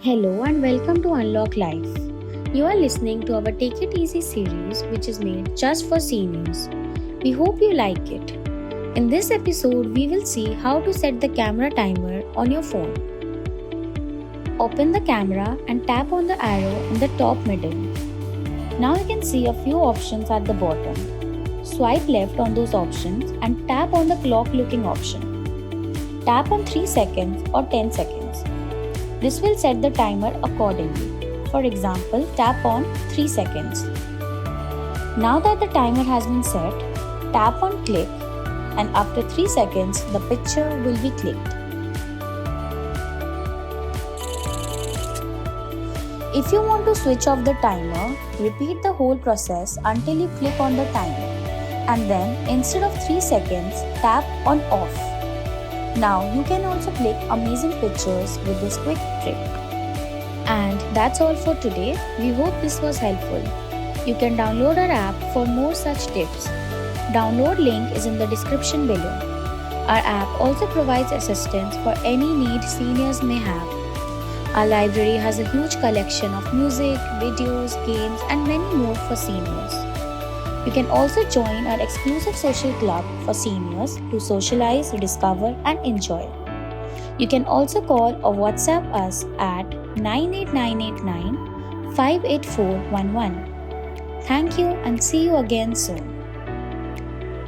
Hello and welcome to Unlock Life. You are listening to our Take It Easy series, which is made just for seniors. We hope you like it. In this episode, we will see how to set the camera timer on your phone. Open the camera and tap on the arrow in the top middle. Now you can see a few options at the bottom. Swipe left on those options and tap on the clock looking option. Tap on 3 seconds or 10 seconds. This will set the timer accordingly. For example, tap on 3 seconds. Now that the timer has been set, tap on click and after 3 seconds, the picture will be clicked. If you want to switch off the timer, repeat the whole process until you click on the timer. And then, instead of 3 seconds, tap on off. Now you can also click amazing pictures with this quick trick. And that's all for today. We hope this was helpful. You can download our app for more such tips. Download link is in the description below. Our app also provides assistance for any need seniors may have. Our library has a huge collection of music, videos, games and many more for seniors. You can also join our exclusive social club for seniors to socialize, discover and enjoy. You can also call or WhatsApp us at 98989 58411. Thank you and see you again soon.